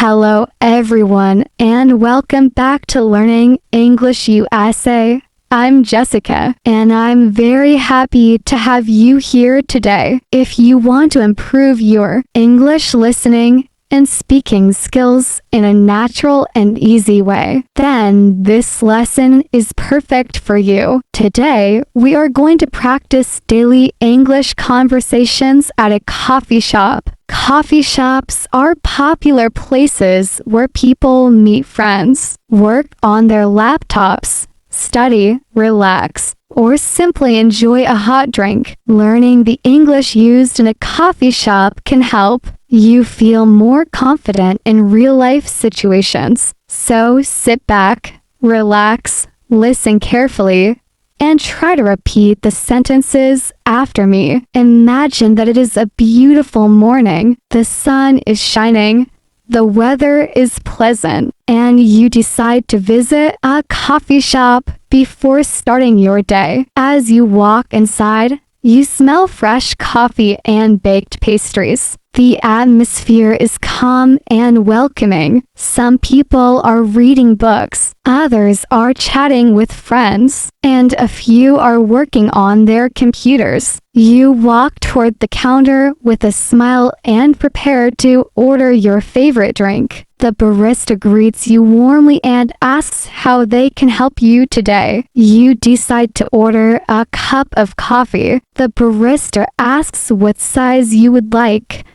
Hello everyone and welcome back to Learning English USA. I'm Jessica and I'm very happy to have you here today. If you want to improve your English listening and speaking skills in a natural and easy way, then this lesson is perfect for you. Today, we are going to practice daily English conversations at a coffee shop. Coffee shops are popular places where people meet friends, work on their laptops, study, relax, or simply enjoy a hot drink. Learning the English used in a coffee shop can help you feel more confident in real-life situations. So sit back, relax, listen carefully, and try to repeat the sentences after me. Imagine that it is a beautiful morning. The sun is shining. The weather is pleasant, and you decide to visit a coffee shop before starting your day. As you walk inside, you smell fresh coffee and baked pastries. The atmosphere is calm and welcoming. Some people are reading books, others are chatting with friends, and a few are working on their computers. You walk toward the counter with a smile and prepare to order your favorite drink. The barista greets you warmly and asks how they can help you today. You decide to order a cup of coffee. The barista asks what size you would like,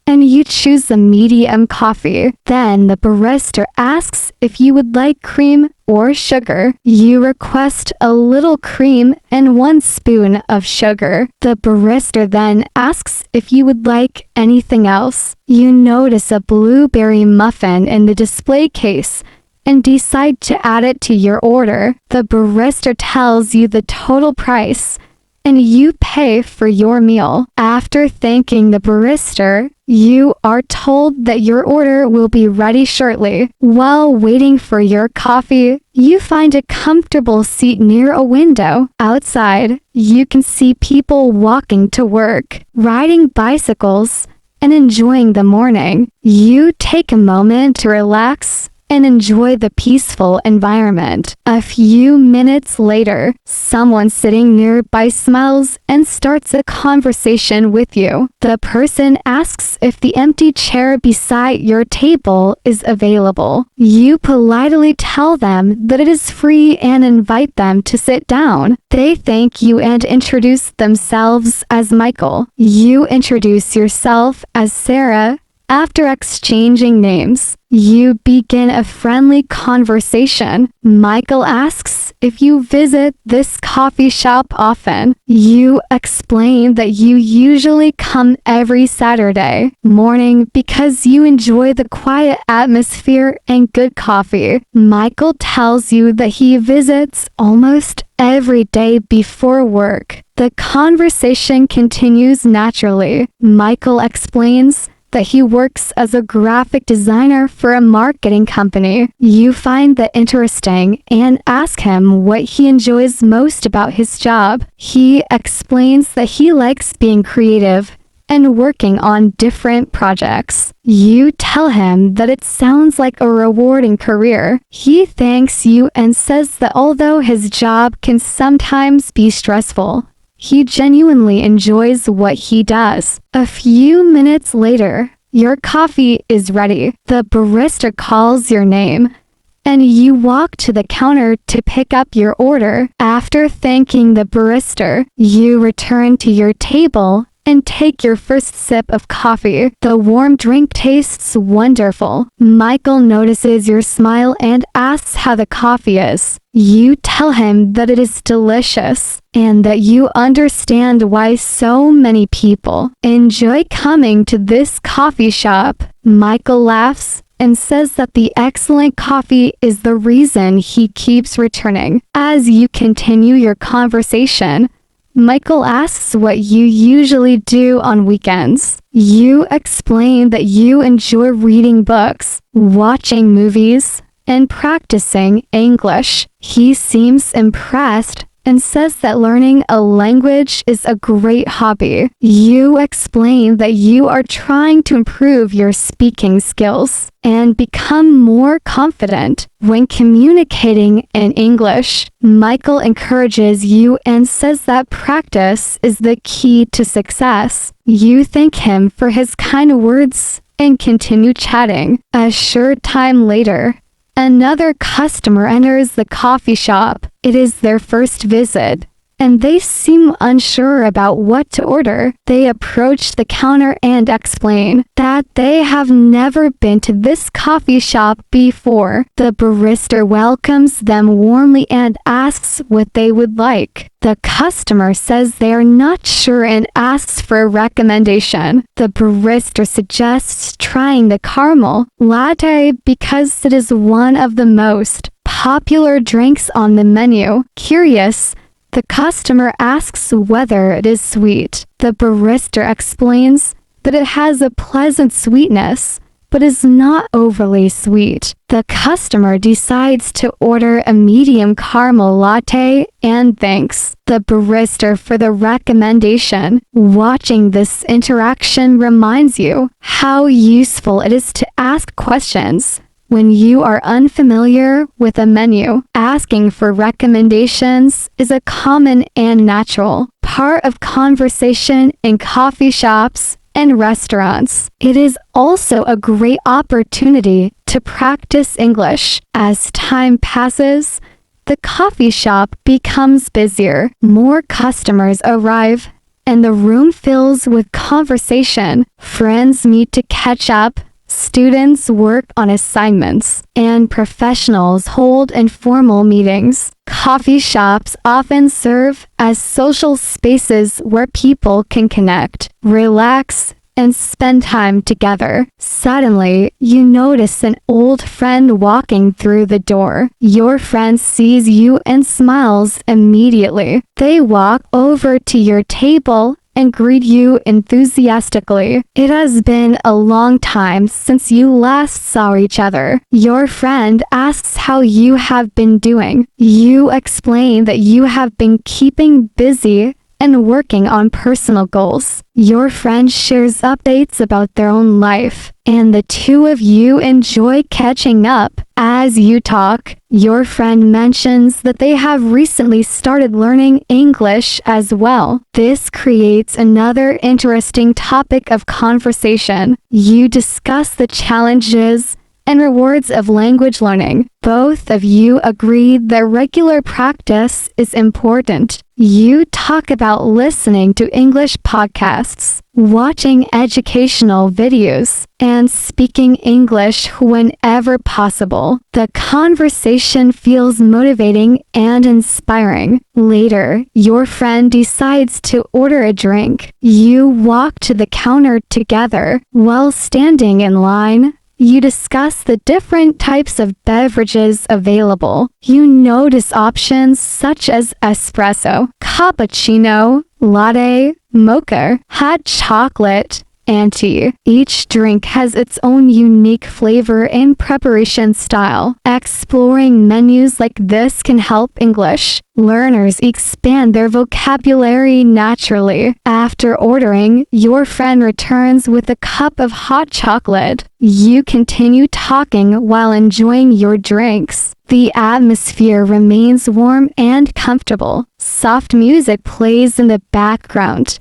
and you choose the medium coffee. Then the barista asks if you would like cream or sugar. You request a little cream and 1 spoon of sugar. The barista then asks if you would like anything else. You notice a blueberry muffin in the display case and decide to add it to your order. The barista tells you the total price, and you pay for your meal. After thanking the barista, you are told that your order will be ready shortly. While waiting for your coffee, you find a comfortable seat near a window. Outside, you can see people walking to work, riding bicycles, and enjoying the morning. You take a moment to relax and enjoy the peaceful environment. A few minutes later, someone sitting nearby smiles and starts a conversation with you. The person asks if the empty chair beside your table is available. You politely tell them that it is free and invite them to sit down. They thank you and introduce themselves as Michael. You introduce yourself as Sarah. After exchanging names, you begin a friendly conversation. Michael asks if you visit this coffee shop often. You explain that you usually come every Saturday morning because you enjoy the quiet atmosphere and good coffee. Michael tells you that he visits almost every day before work. The conversation continues naturally. Michael explains that he works as a graphic designer for a marketing company. You find that interesting and ask him what he enjoys most about his job. He explains that he likes being creative and working on different projects. You tell him that it sounds like a rewarding career. He thanks you and says that although his job can sometimes be stressful, he genuinely enjoys what he does. A few minutes later, your coffee is ready. The barista calls your name, and you walk to the counter to pick up your order. After thanking the barista, you return to your table and take your first sip of coffee. The warm drink tastes wonderful. Michael notices your smile and asks how the coffee is. You tell him that it is delicious and that you understand why so many people enjoy coming to this coffee shop. Michael laughs and says that the excellent coffee is the reason he keeps returning. As you continue your conversation, Michael asks what you usually do on weekends. You explain that you enjoy reading books, watching movies, and practicing English. He seems impressed and says that learning a language is a great hobby. You explain that you are trying to improve your speaking skills and become more confident when communicating in English. Michael encourages you and says that practice is the key to success. You thank him for his kind words and continue chatting. A short time later, another customer enters the coffee shop. It is their first visit, and they seem unsure about what to order. They approach the counter and explain that they have never been to this coffee shop before. The barista welcomes them warmly and asks what they would like. The customer says they are not sure and asks for a recommendation. The barista suggests trying the caramel latte because it is one of the most popular drinks on the menu. Curious, the customer asks whether it is sweet. The barista explains that it has a pleasant sweetness, but is not overly sweet. The customer decides to order a medium caramel latte and thanks the barista for the recommendation. Watching this interaction reminds you how useful it is to ask questions. When you are unfamiliar with a menu, asking for recommendations is a common and natural part of conversation in coffee shops and restaurants. It is also a great opportunity to practice English. As time passes, the coffee shop becomes busier. More customers arrive, and the room fills with conversation. Friends meet to catch up. Students work on assignments, and professionals hold informal meetings. Coffee shops often serve as social spaces where people can connect, relax, and spend time together. Suddenly, you notice an old friend walking through the door. Your friend sees you and smiles immediately. They walk over to your table and greet you enthusiastically. It has been a long time since you last saw each other. Your friend asks how you have been doing. You explain that you have been keeping busy and working on personal goals. Your friend shares updates about their own life, and the two of you enjoy catching up. As you talk, your friend mentions that they have recently started learning English as well. This creates another interesting topic of conversation. You discuss the challenges and rewards of language learning. Both of you agree that regular practice is important. You talk about listening to English podcasts, watching educational videos, and speaking English whenever possible. The conversation feels motivating and inspiring. Later, your friend decides to order a drink. You walk to the counter together. While standing in line, you discuss the different types of beverages available. You notice options such as espresso, cappuccino, latte, mocha, hot chocolate, and tea. Each drink has its own unique flavor and preparation style. Exploring menus like this can help English learners expand their vocabulary naturally. After ordering, your friend returns with a cup of hot chocolate. You continue talking while enjoying your drinks. The atmosphere remains warm and comfortable. Soft music plays in the background,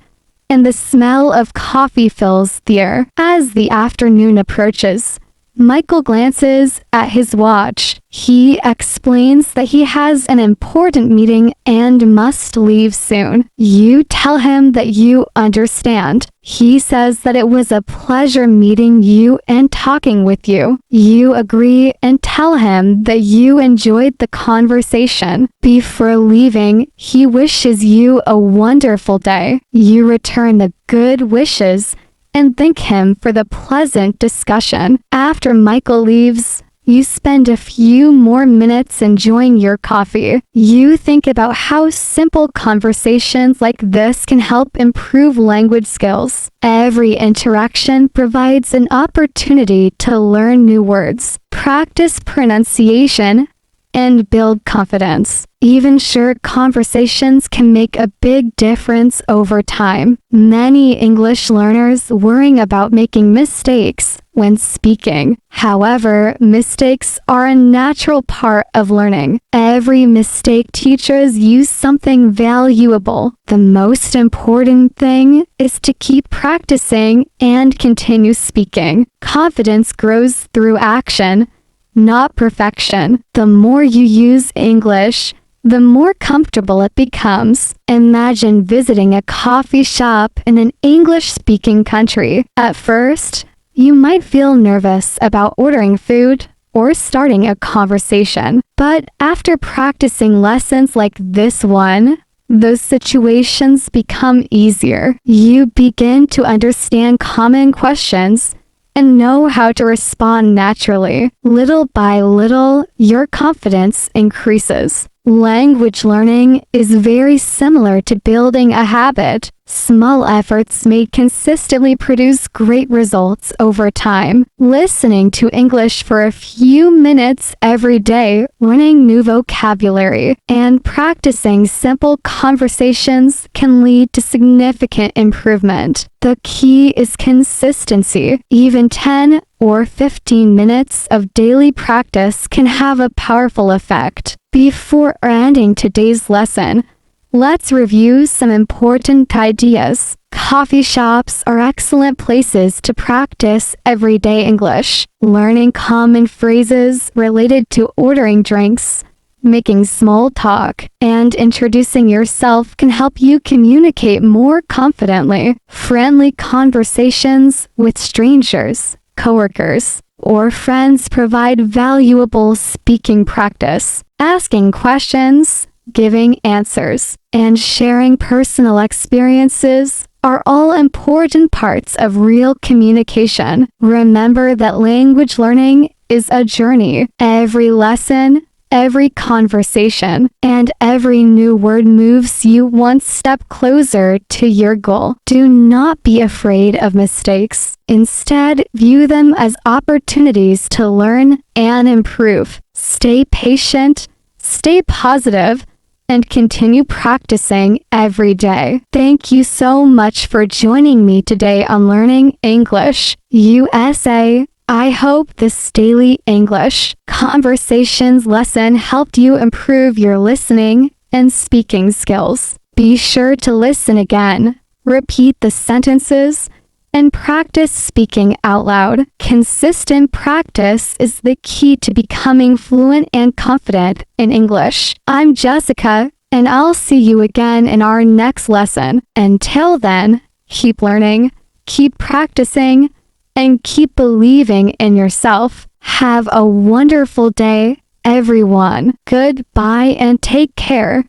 and the smell of coffee fills the air. As the afternoon approaches, Michael glances at his watch. He explains that he has an important meeting and must leave soon. You tell him that you understand. He says that it was a pleasure meeting you and talking with you. You agree and tell him that you enjoyed the conversation. Before leaving, he wishes you a wonderful day. You return the good wishes and thank him for the pleasant discussion. After Michael leaves, you spend a few more minutes enjoying your coffee. You think about how simple conversations like this can help improve language skills. Every interaction provides an opportunity to learn new words, practice pronunciation, and build confidence. Even short conversations can make a big difference over time. Many English learners worry about making mistakes when speaking. However, mistakes are a natural part of learning. Every mistake teaches you something valuable. The most important thing is to keep practicing and continue speaking. Confidence grows through action, not perfection. The more you use English, the more comfortable it becomes. Imagine visiting a coffee shop in an English-speaking country. At first, you might feel nervous about ordering food or starting a conversation. But after practicing lessons like this one, those situations become easier. You begin to understand common questions and know how to respond naturally. Little by little, your confidence increases. Language learning is very similar to building a habit. Small efforts made consistently produce great results over time. Listening to English for a few minutes every day, learning new vocabulary, and practicing simple conversations can lead to significant improvement. The key is consistency. Even 10 or 15 minutes of daily practice can have a powerful effect. Before ending today's lesson, let's review some important ideas. Coffee shops are excellent places to practice everyday English. Learning common phrases related to ordering drinks, making small talk, and introducing yourself can help you communicate more confidently. Friendly conversations with strangers, coworkers, or friends provide valuable speaking practice. Asking questions, giving answers, and sharing personal experiences are all important parts of real communication. Remember that language learning is a journey. Every lesson, every conversation, and every new word moves you one step closer to your goal. Do not be afraid of mistakes. Instead, view them as opportunities to learn and improve. Stay patient, stay positive, and continue practicing every day. Thank you so much for joining me today on Learning English USA. I hope this daily English conversations lesson helped you improve your listening and speaking skills. Be sure to listen again, repeat the sentences, and practice speaking out loud. Consistent practice is the key to becoming fluent and confident in English. I'm Jessica, and I'll see you again in our next lesson. Until then, keep learning, keep practicing, and keep believing in yourself. Have a wonderful day, everyone. Goodbye and take care.